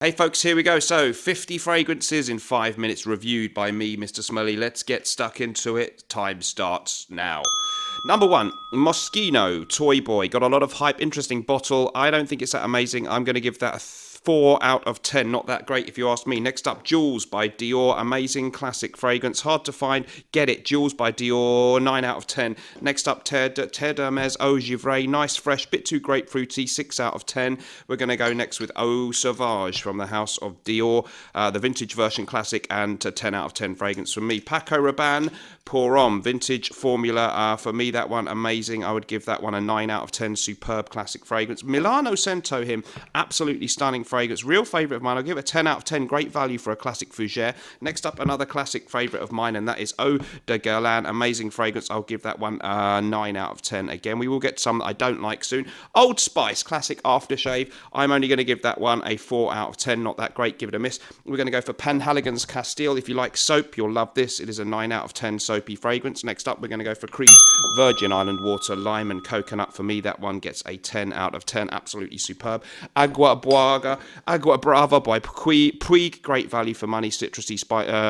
Hey folks, here we go. So, 50 fragrances in 5 minutes reviewed by me, Mr. Smelly. Let's get stuck into it. Time starts now. Number 1, Moschino Toy Boy. Got a lot of hype, interesting bottle. I don't think it's that amazing. I'm going to give that a 4 out of 10. Not that great if you ask me. Next up, Jules by Dior. Amazing classic fragrance. Hard to find. Get it. Jules by Dior. 9 out of 10. Next up, Terre d'Hermès Eau Givrée. Nice, fresh, bit too grapefruity. 6 out of 10. We're going to go next with Eau Sauvage from the house of Dior. The vintage version classic and 10 out of 10 fragrance from me. Paco Rabanne Pour Homme. Vintage formula. For me, that one amazing. I would give that one a 9 out of 10. Superb classic fragrance. Milano Cento him. Absolutely stunning fragrance, real favourite of mine. I'll give it a 10 out of 10. Great value for a classic fougere. Next up, another classic favourite of mine, and that is Eau de Guerlain. Amazing fragrance. I'll give that one a 9 out of 10. Again, we will get some that I don't like soon. Old Spice classic aftershave. I'm only going to give that one a 4 out of 10. Not that great. Give it a miss. We're going to go for Penhaligon's Castile. If you like soap, you'll love this. It is a 9 out of 10 soapy fragrance. Next up, we're going to go for Creed's Virgin Island Water Lime and Coconut. For me, that one gets a 10 out of 10. Absolutely superb. Agua Brava by Puig, great value for money, citrusy,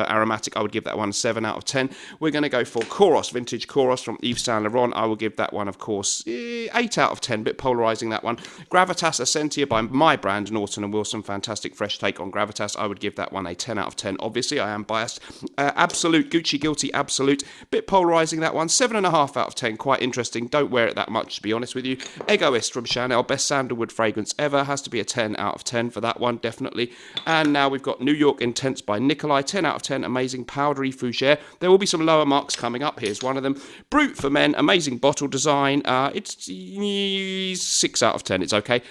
aromatic. I would give that one 7 out of 10. We're going to go for Koros, vintage Koros from Yves Saint Laurent. I will give that one, of course, 8 out of 10. Bit polarising, that one. Gravitas Essentia by my brand, Norton & Wilson. Fantastic fresh take on Gravitas. I would give that one a 10 out of 10. Obviously, I am biased. Absolute, Gucci Guilty Absolute. Bit polarising, that one. 7.5 out of 10. Quite interesting. Don't wear it that much, to be honest with you. Egoist from Chanel. Best sandalwood fragrance ever. Has to be a 10 out of 10 for that one, definitely. And now we've got New York Intense by Nikolai. 10 out of 10. Amazing powdery fougere. There will be some lower marks coming up. Here's one of them. Brut for men. Amazing bottle design. It's 6 out of 10. It's okay.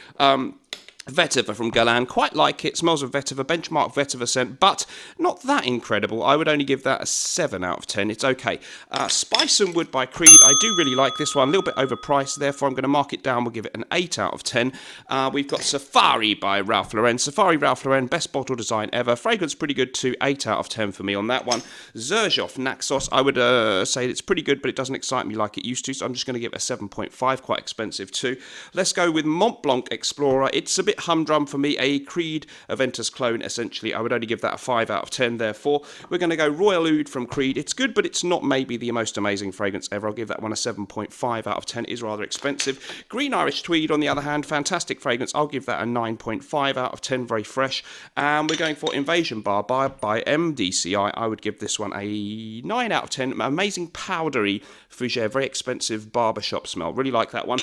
Vetiver from Guerlain, quite like it, smells of vetiver, benchmark vetiver scent, but not that incredible. I would only give that a 7 out of 10. It's okay. Spice and Wood by Creed, I do really like this one, a little bit overpriced, therefore I'm going to mark it down. We'll give it an 8 out of 10. We've got Safari by Ralph Lauren. Safari Ralph Lauren, best bottle design ever. Fragrance pretty good too, 8 out of 10 for me on that one. Xerjoff Naxos, I would say it's pretty good, but it doesn't excite me like it used to, so I'm just going to give it a 7.5, quite expensive too. Let's go with Mont Blanc Explorer. It's a bit humdrum for me, a Creed Aventus clone essentially. I would only give that a 5 out of 10. Therefore we're going to go Royal Oud from Creed. It's good, but it's not maybe the most amazing fragrance ever. I'll give that one a 7.5 out of 10. It is rather expensive. Green Irish Tweed on the other hand, fantastic fragrance. I'll give that a 9.5 out of 10. Very fresh. And we're going for Invasion Barber by MDCI. I would give this one a 9 out of 10. Amazing powdery fougere, very expensive barbershop smell. Really like that one.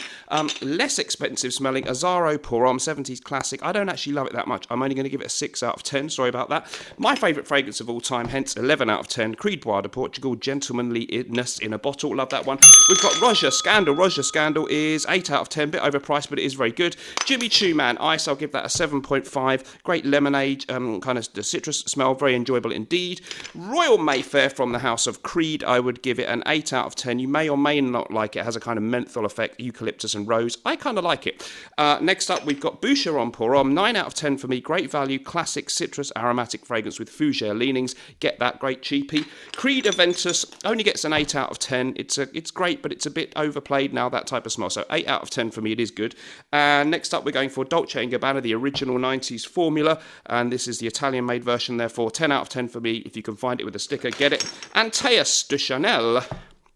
Less expensive smelling Azaro Pour Homme 70s classic. I don't actually love it that much. I'm only going to give it a 6 out of 10. Sorry about that. My favourite fragrance of all time, hence 11 out of 10. Creed Bois de Portugal, gentlemanliness in a bottle. Love that one. We've got Roger Scandal. Roger Scandal is 8 out of 10. Bit overpriced, but it is very good. Jimmy Choo Man Ice. I'll give that a 7.5. Great lemonade, kind of the citrus smell. Very enjoyable indeed. Royal Mayfair from the house of Creed. I would give it an 8 out of 10. You may or may not like it. It has a kind of menthol effect, eucalyptus and rose. I kind of like it. Next up, we've got Boucheron Pour Homme. 9 out of 10 for me. Great value, classic citrus aromatic fragrance with fougere leanings. Get that, great cheapy. Creed Aventus only gets an 8 out of 10. It's great, but it's a bit overplayed now, that type of smell. So 8 out of 10 for me, it is good. And next up, we're going for Dolce & Gabbana, the original 90s formula. And this is the Italian-made version, therefore 10 out of 10 for me. If you can find it with a sticker, get it. Antaeus de Chanel,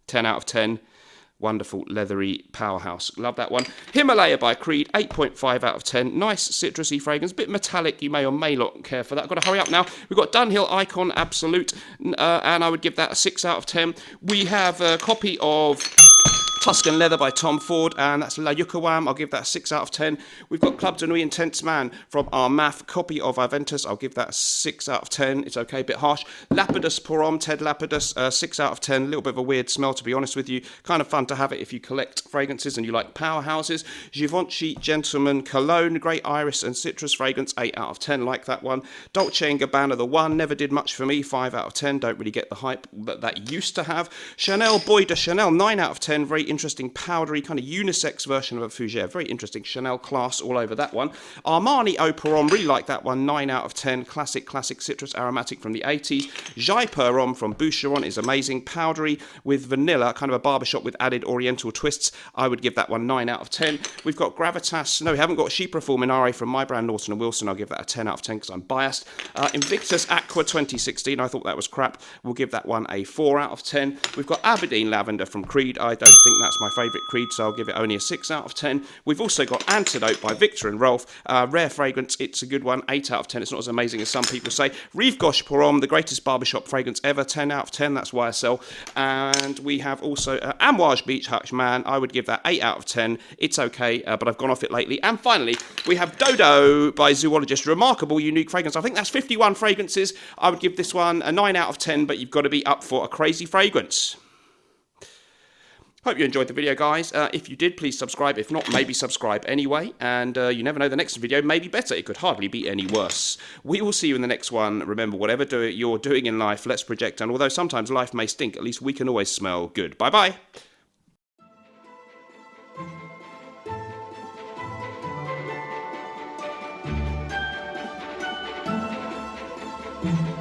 10 out of 10. Wonderful leathery powerhouse. Love that one. Himalaya by Creed, 8.5 out of 10. Nice citrusy fragrance. Bit metallic. You may or may not care for that. Got to hurry up now. We've got Dunhill Icon Absolute, and I would give that a 6 out of 10. We have a copy of Tuscan Leather by Tom Ford, and that's La Yucawam. I'll give that a 6 out of 10. We've got Club de Nuit Intense Man from Armaf, copy of Aventus. I'll give that a 6 out of 10. It's okay, a bit harsh. Lapidus Pour Homme, Ted Lapidus, 6 out of 10. A little bit of a weird smell, to be honest with you. Kind of fun to have it if you collect fragrances and you like powerhouses. Givenchy Gentleman Cologne, great iris and citrus fragrance, 8 out of 10. Like that one. Dolce & Gabbana, the one, never did much for me, 5 out of 10. Don't really get the hype that used to have. Chanel Boy de Chanel, 9 out of 10. Very interesting powdery kind of unisex version of a fougere. Very interesting. Chanel class all over that one. Armani Eau Pour Homme, really like that one. 9 out of 10. Classic citrus aromatic from the 80s. Jai Pour Homme from Boucheron is amazing. Powdery with vanilla, kind of a barbershop with added oriental twists. I would give that one 9 out of 10. We've got Gravitas. No, we haven't got Chypre Fulminare from my brand, Norton & Wilson. I'll give that a 10 out of 10 because I'm biased. Invictus Aqua 2016. I thought that was crap. We'll give that one a 4 out of 10. We've got Aberdeen Lavender from Creed. I don't think that's my favourite Creed, so I'll give it only a 6 out of 10. We've also got Antidote by Victor and Rolf. Rare fragrance. It's a good one. 8 out of 10. It's not as amazing as some people say. Rive Gauche Pour Homme, the greatest barbershop fragrance ever. 10 out of 10. That's YSL. And we have also Amouage Beach Hush Man. I would give that 8 out of 10. It's okay, but I've gone off it lately. And finally, we have Dodo by Zoologist. Remarkable, unique fragrance. I think that's 51 fragrances. I would give this one a 9 out of 10, but you've got to be up for a crazy fragrance. Hope you enjoyed the video, guys. If you did, please subscribe. If not, maybe subscribe anyway. And you never know, the next video may be better. It could hardly be any worse. We will see you in the next one. Remember, whatever you're doing in life, let's project. And although sometimes life may stink, at least we can always smell good. Bye-bye. Mm-hmm.